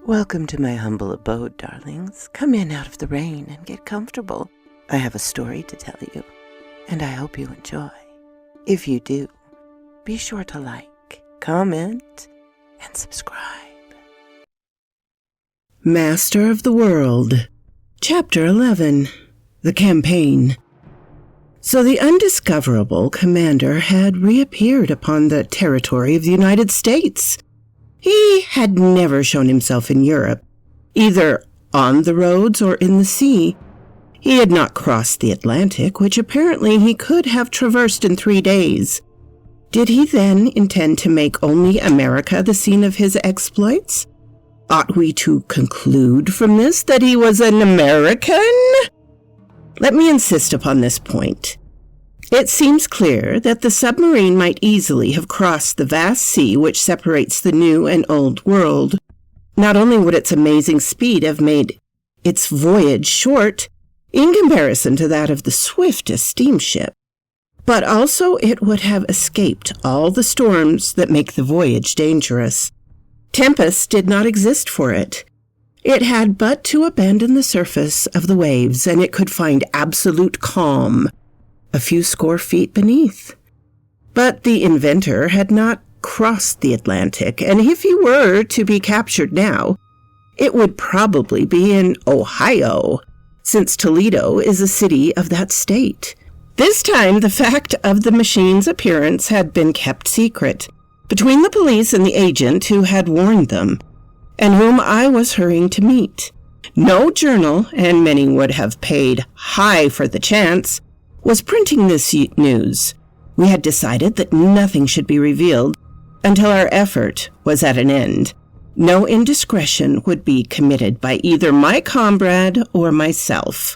Welcome to my humble abode, darlings. Come in out of the rain and get comfortable. I have a story to tell you, and I hope you enjoy. If you do, be sure to like, comment, and subscribe. Master of the World, Chapter 11, The Campaign. So the undiscoverable commander had reappeared upon the territory of the United States. He had never shown himself in Europe, either on the roads or in the sea. He had not crossed the Atlantic, which apparently he could have traversed in 3 days. Did he then intend to make only America the scene of his exploits? Ought we to conclude from this that he was an American? Let me insist upon this point. It seems clear that the submarine might easily have crossed the vast sea which separates the New and Old World. Not only would its amazing speed have made its voyage short, in comparison to that of the swiftest steamship, but also it would have escaped all the storms that make the voyage dangerous. Tempests did not exist for it. It had but to abandon the surface of the waves, and it could find absolute calm a few score feet beneath. But the inventor had not crossed the Atlantic, and if he were to be captured now, it would probably be in Ohio, since Toledo is a city of that state. This time, the fact of the machine's appearance had been kept secret between the police and the agent who had warned them, and whom I was hurrying to meet. No journal, and many would have paid high for the chance, was printing this news. We had decided that nothing should be revealed until our effort was at an end. No indiscretion would be committed by either my comrade or myself.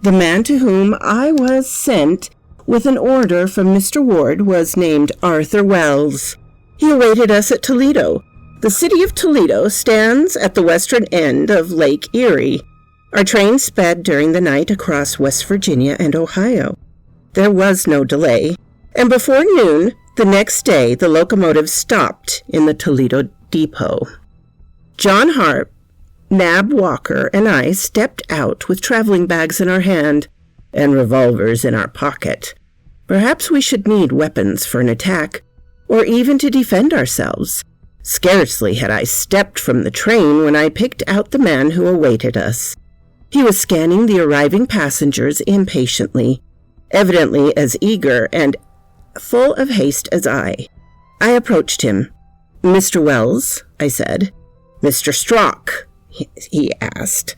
The man to whom I was sent with an order from Mr. Ward was named Arthur Wells. He awaited us at Toledo. The city of Toledo stands at the western end of Lake Erie. Our train sped during the night across West Virginia and Ohio. There was no delay, and before noon the next day the locomotive stopped in the Toledo depot. John Harp, Nab Walker, and I stepped out with traveling bags in our hand and revolvers in our pocket. Perhaps we should need weapons for an attack, or even to defend ourselves. Scarcely had I stepped from the train when I picked out the man who awaited us. He was scanning the arriving passengers impatiently, evidently as eager and full of haste as I. I approached him. "Mr. Wells," I said. "Mr. Strock," he asked.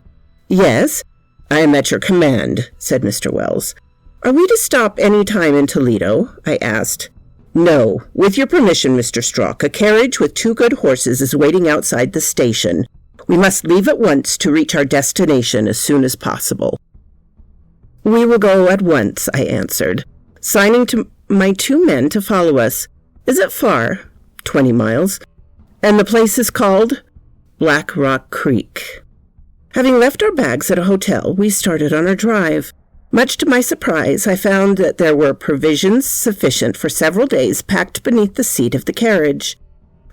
"Yes, I am at your command," said Mr. Wells. "Are we to stop any time in Toledo?" I asked. "No. With your permission, Mr. Strock, a carriage with 2 good horses is waiting outside the station. We must leave at once to reach our destination as soon as possible." "We will go at once," I answered, signing to my 2 men to follow us. "Is it far?" 20 miles. "And the place is called?" Black Rock Creek. Having left our bags at a hotel, we started on our drive. Much to my surprise, I found that there were provisions sufficient for several days packed beneath the seat of the carriage.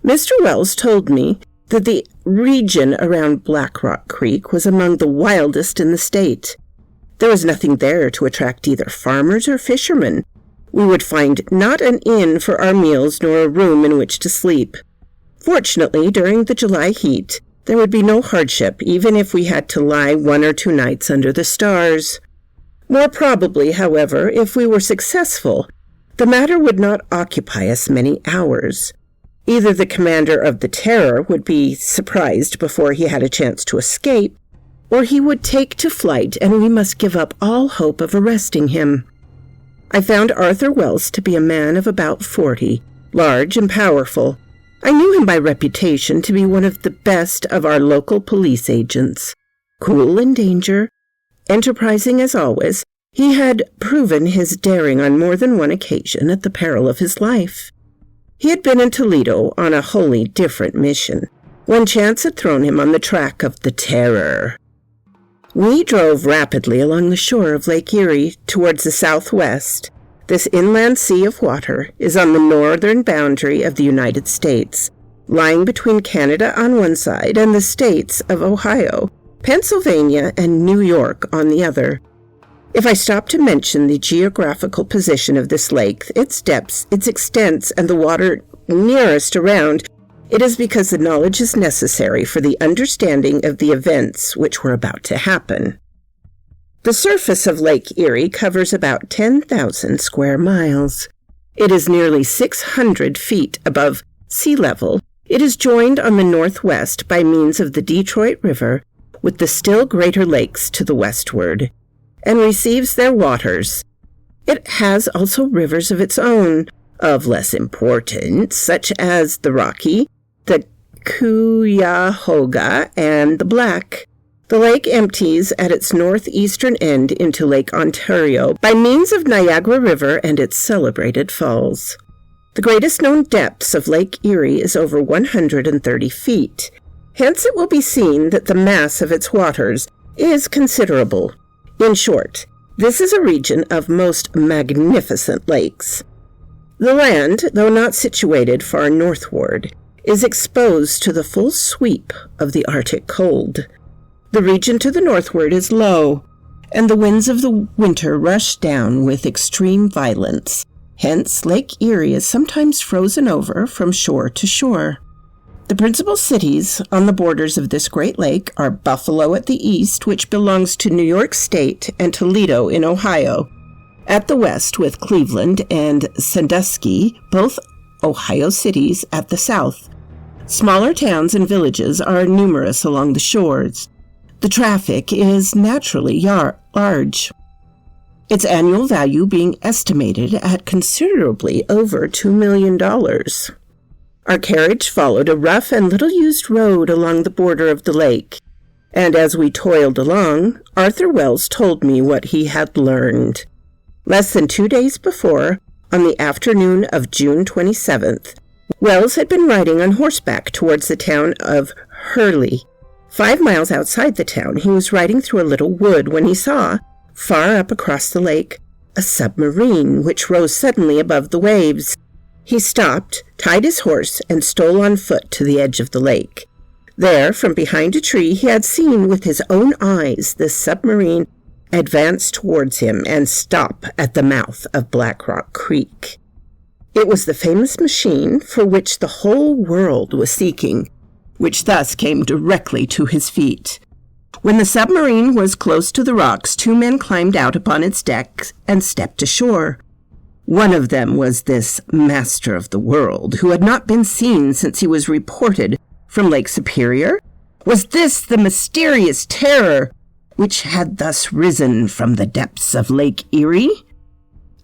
Mr. Wells told me that the region around Black Rock Creek was among the wildest in the state. There was nothing there to attract either farmers or fishermen. We would find not an inn for our meals nor a room in which to sleep. Fortunately, during the July heat, there would be no hardship, even if we had to lie 1 or 2 nights under the stars. More probably, however, if we were successful, the matter would not occupy us many hours. Either the commander of the Terror would be surprised before he had a chance to escape, or he would take to flight and we must give up all hope of arresting him. I found Arthur Wells to be a man of about 40, large and powerful. I knew him by reputation to be one of the best of our local police agents. Cool in danger, enterprising as always, he had proven his daring on more than one occasion at the peril of his life. He had been in Toledo on a wholly different mission, when chance had thrown him on the track of the Terror. We drove rapidly along the shore of Lake Erie towards the southwest. This inland sea of water is on the northern boundary of the United States, lying between Canada on one side and the states of Ohio, Pennsylvania, and New York on the other. If I stop to mention the geographical position of this lake, its depths, its extents, and the water nearest around, it is because the knowledge is necessary for the understanding of the events which were about to happen. The surface of Lake Erie covers about 10,000 square miles. It is nearly 600 feet above sea level. It is joined on the northwest by means of the Detroit River with the still greater lakes to the westward, and receives their waters. It has also rivers of its own, of less importance, such as the Rocky, the Cuyahoga, and the Black. The lake empties at its northeastern end into Lake Ontario by means of Niagara River and its celebrated falls. The greatest known depths of Lake Erie is over 130 feet. Hence it will be seen that the mass of its waters is considerable. In short, this is a region of most magnificent lakes. The land, though not situated far northward, is exposed to the full sweep of the Arctic cold. The region to the northward is low, and the winds of the winter rush down with extreme violence. Hence, Lake Erie is sometimes frozen over from shore to shore. The principal cities on the borders of this great lake are Buffalo at the east, which belongs to New York State, and Toledo in Ohio. At the west, with Cleveland and Sandusky, both Ohio cities, at the south. Smaller towns and villages are numerous along the shores. The traffic is naturally large, its annual value being estimated at considerably over $2 million. Our carriage followed a rough and little-used road along the border of the lake, and as we toiled along, Arthur Wells told me what he had learned. Less than 2 days before, on the afternoon of June 27th, Wells had been riding on horseback towards the town of Hurley. 5 miles outside the town, he was riding through a little wood when he saw, far up across the lake, a submarine which rose suddenly above the waves. He stopped, tied his horse, and stole on foot to the edge of the lake. There, from behind a tree, he had seen with his own eyes this submarine advance towards him and stop at the mouth of Black Rock Creek. It was the famous machine for which the whole world was seeking, which thus came directly to his feet. When the submarine was close to the rocks, 2 men climbed out upon its deck and stepped ashore. One of them was this master of the world, who had not been seen since he was reported from Lake Superior. Was this the mysterious terror which had thus risen from the depths of Lake Erie?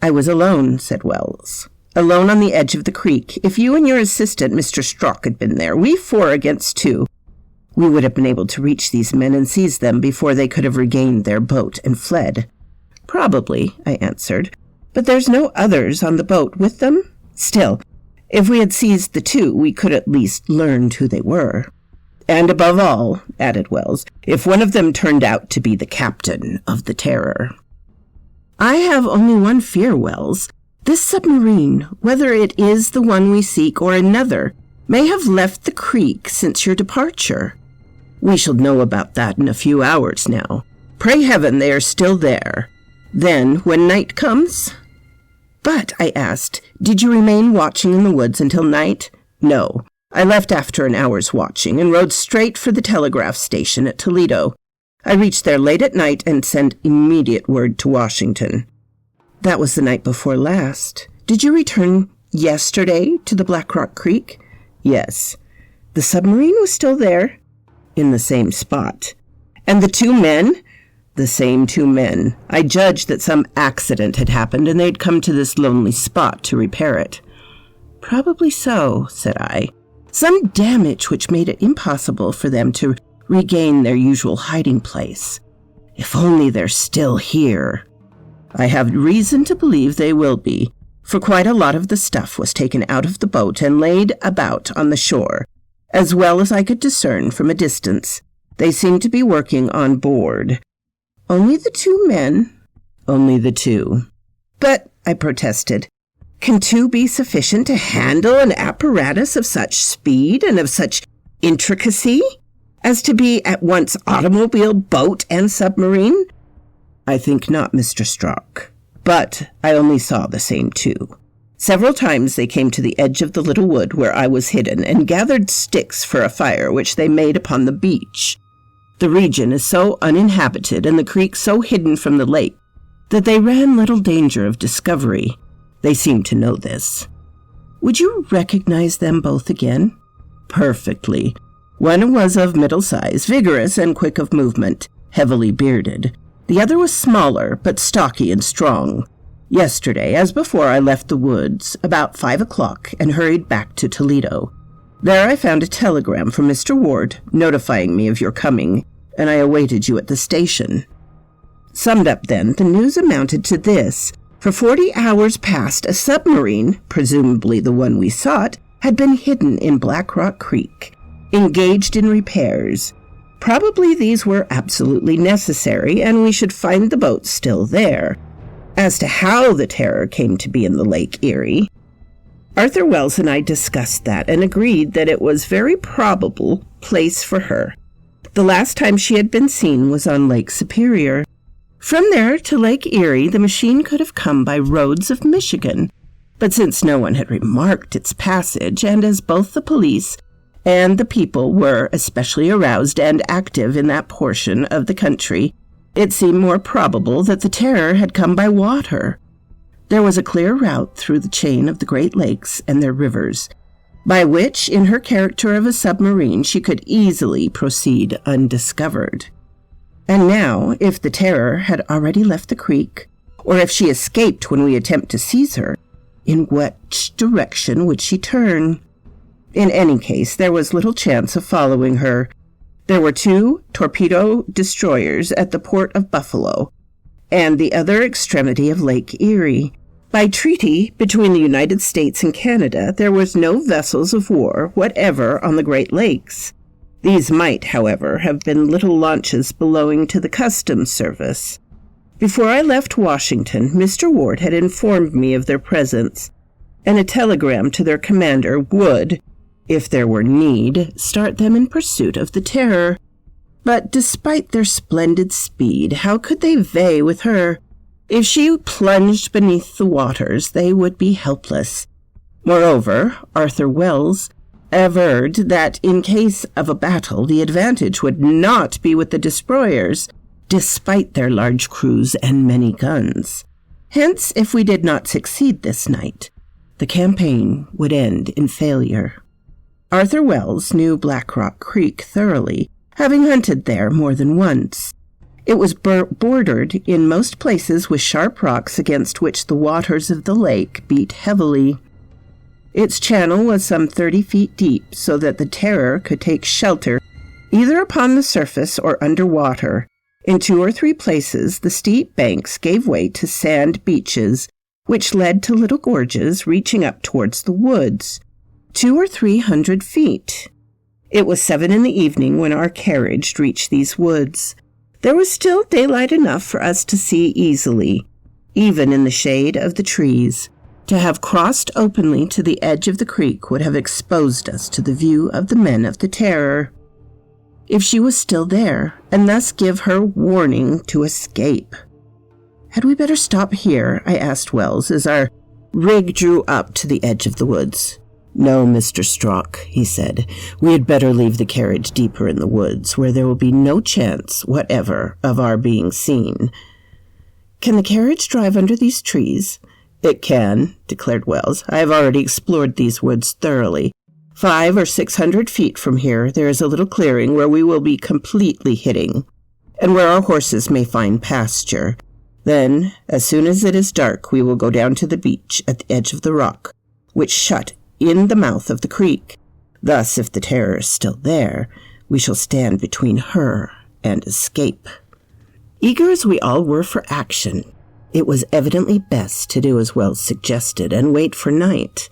I was alone, said Wells. Alone on the edge of the creek. If you and your assistant, Mr. Strock, had been there, we 4 against 2, we would have been able to reach these men and seize them before they could have regained their boat and fled. Probably, I answered. But there's no others on the boat with them? Still, if we had seized the 2, we could at least learn who they were. And above all, added Wells, if one of them turned out to be the captain of the Terror. I have only one fear, Wells. This submarine, whether it is the one we seek or another, may have left the creek since your departure. We shall know about that in a few hours now. Pray heaven they are still there. Then, when night comes... But, I asked, did you remain watching in the woods until night? No. I left after an hour's watching and rode straight for the telegraph station at Toledo. I reached there late at night and sent immediate word to Washington. That was the night before last. Did you return yesterday to the Black Rock Creek? Yes. The submarine was still there? In the same spot. And the 2 men? The same 2 men. I judged that some accident had happened and they'd come to this lonely spot to repair it. Probably so, said I. Some damage which made it impossible for them to regain their usual hiding place. If only they're still here. I have reason to believe they will be, for quite a lot of the stuff was taken out of the boat and laid about on the shore, as well as I could discern from a distance. They seemed to be working on board. Only the 2 men? Only the 2. But, I protested, Can two be sufficient to handle an apparatus of such speed and of such intricacy as to be at once automobile, boat, and submarine? I think not, Mr. Strock. But I only saw the same two. Several times they came to the edge of the little wood where I was hidden and gathered sticks for a fire which they made upon the beach. The region is so uninhabited and the creek so hidden from the lake that they ran little danger of discovery. They seemed to know this. Would you recognize them both again? Perfectly. One was of middle size, vigorous and quick of movement, heavily bearded. The other was smaller, but stocky and strong. Yesterday, as before, I left the woods about 5 o'clock and hurried back to Toledo. There I found a telegram from Mr. Ward notifying me of your coming, and I awaited you at the station. Summed up then, the news amounted to this. For 40 hours past, a submarine, presumably the one we sought, had been hidden in Black Rock Creek, engaged in repairs. Probably these were absolutely necessary, and we should find the boat still there. As to how the Terror came to be in the Lake Erie, Arthur Wells and I discussed that and agreed that it was very probable place for her. The last time she had been seen was on Lake Superior. From there to Lake Erie, the machine could have come by roads of Michigan, but since no one had remarked its passage, and as both the police and the people were especially aroused and active in that portion of the country, it seemed more probable that the Terror had come by water. There was a clear route through the chain of the Great Lakes and their rivers, by which, in her character of a submarine, she could easily proceed undiscovered. And now, if the Terror had already left the creek, or if she escaped when we attempt to seize her, in which direction would she turn? In any case, there was little chance of following her. There were 2 torpedo destroyers at the port of Buffalo, and the other extremity of Lake Erie. By treaty between the United States and Canada, there was no vessels of war whatever on the Great Lakes. These might, however, have been little launches belonging to the Customs Service. Before I left Washington, Mr. Ward had informed me of their presence, and a telegram to their commander would, if there were need, start them in pursuit of the Terror. But despite their splendid speed, how could they vie with her? If she plunged beneath the waters, they would be helpless. Moreover, Arthur Wells averred that in case of a battle, the advantage would not be with the destroyers, despite their large crews and many guns. Hence, if we did not succeed this night, the campaign would end in failure. Arthur Wells knew Black Rock Creek thoroughly, having hunted there more than once. It was bordered in most places with sharp rocks against which the waters of the lake beat heavily. Its channel was some 30 feet deep, so that the Terror could take shelter either upon the surface or under water. In 2 or 3 places, the steep banks gave way to sand beaches, which led to little gorges reaching up towards the woods, 200 or 300 feet. It was 7 in the evening when our carriage reached these woods. There was still daylight enough for us to see easily, even in the shade of the trees. To have crossed openly to the edge of the creek would have exposed us to the view of the men of the Terror, if she was still there, and thus give her warning to escape. Had we better stop here? I asked Wells as our rig drew up to the edge of the woods. No, Mr. Strock, he said. We had better leave the carriage deeper in the woods, where there will be no chance whatever of our being seen. Can the carriage drive under these trees? It can, declared Wells. I have already explored these woods thoroughly. 500 or 600 feet from here, there is a little clearing where we will be completely hidden, and where our horses may find pasture. Then, as soon as it is dark, we will go down to the beach at the edge of the rock, which shut in the mouth of the creek. Thus, if the Terror is still there, we shall stand between her and escape. Eager as we all were for action, it was evidently best to do as Wells suggested and wait for night.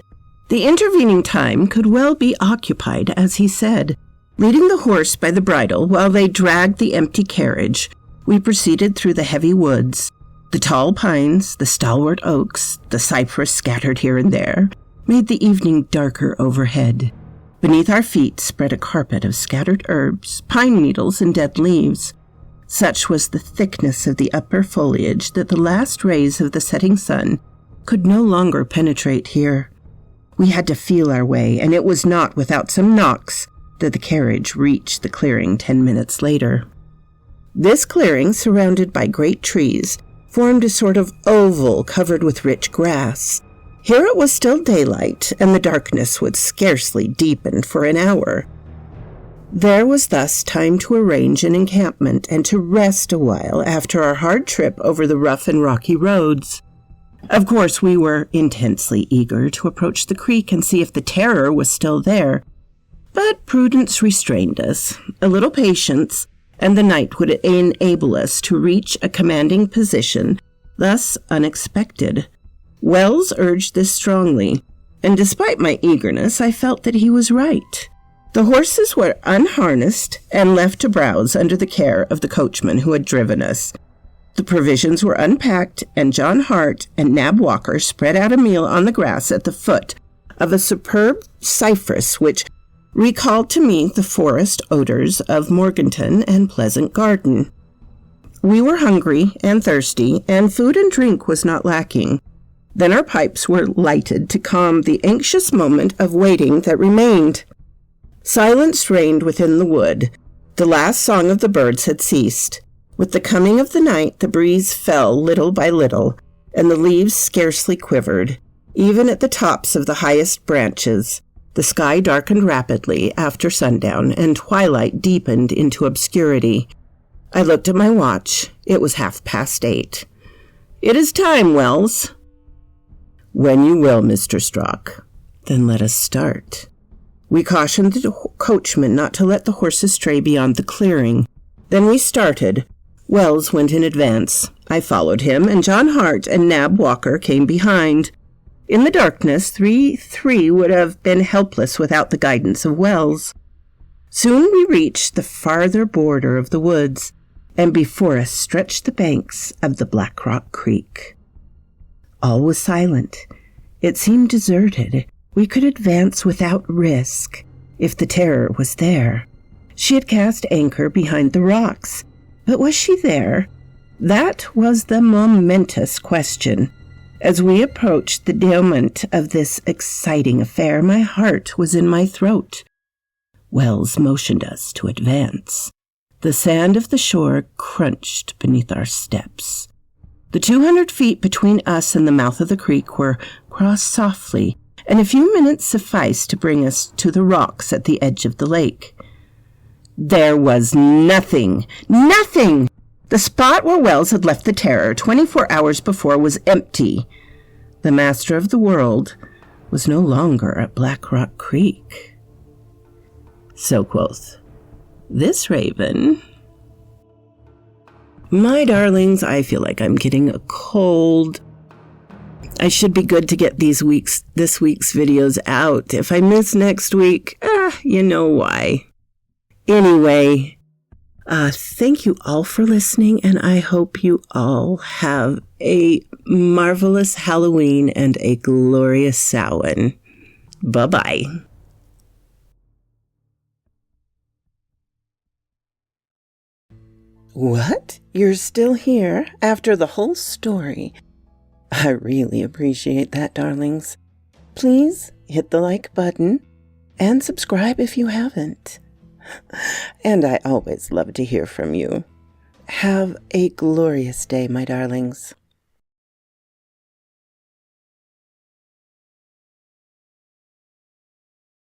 The intervening time could well be occupied, as he said. Leading the horse by the bridle while they dragged the empty carriage, we proceeded through the heavy woods. The tall pines, the stalwart oaks, the cypress scattered here and there, made the evening darker overhead. Beneath our feet spread a carpet of scattered herbs, pine needles, and dead leaves. Such was the thickness of the upper foliage that the last rays of the setting sun could no longer penetrate here. We had to feel our way, and it was not without some knocks that the carriage reached the clearing 10 minutes later. This clearing, surrounded by great trees, formed a sort of oval covered with rich grass. Here it was still daylight, and the darkness would scarcely deepen for an hour. There was thus time to arrange an encampment and to rest a while after our hard trip over the rough and rocky roads. Of course, we were intensely eager to approach the creek and see if the terror was still there, but prudence restrained us. A little patience, and the night would enable us to reach a commanding position, thus unexpected. Wells urged this strongly, and despite my eagerness, I felt that he was right. The horses were unharnessed and left to browse under the care of the coachman who had driven us. The provisions were unpacked, and John Hart and Nab Walker spread out a meal on the grass at the foot of a superb cypress which recalled to me the forest odors of Morganton and Pleasant Garden. We were hungry and thirsty, and food and drink was not lacking. Then our pipes were lighted to calm the anxious moment of waiting that remained. Silence reigned within the wood. The last song of the birds had ceased. With the coming of the night, the breeze fell little by little, and the leaves scarcely quivered, even at the tops of the highest branches. The sky darkened rapidly after sundown, and twilight deepened into obscurity. I looked at my watch. It was 8:30. "It is time, Wells." "When you will, Mr. Strock." "Then let us start." We cautioned the coachman not to let the horses stray beyond the clearing. Then we started. Wells went in advance. I followed him, and John Hart and Nab Walker came behind. In the darkness, three would have been helpless without the guidance of Wells. Soon we reached the farther border of the woods, and before us stretched the banks of the Black Rock Creek. All was silent. It seemed deserted. We could advance without risk, if the terror was there. She had cast anchor behind the rocks, but was she there? That was the momentous question. As we approached the denouement of this exciting affair, my heart was in my throat. Wells motioned us to advance. The sand of the shore crunched beneath our steps. The 200 feet between us and the mouth of the creek were crossed softly, and a few minutes sufficed to bring us to the rocks at the edge of the lake. There was nothing! The spot where Wells had left the terror 24 hours before was empty. The master of the world was no longer at Black Rock Creek. So quoth this raven. My darlings, I feel like I'm getting a cold. I should be good to get this week's videos out. If I miss next week, you know why. Anyway, thank you all for listening, and I hope you all have a marvelous Halloween and a glorious Samhain. Bye-bye. What? You're still here after the whole story? I really appreciate that, darlings. Please hit the like button and subscribe if you haven't. And I always love to hear from you. Have a glorious day, my darlings.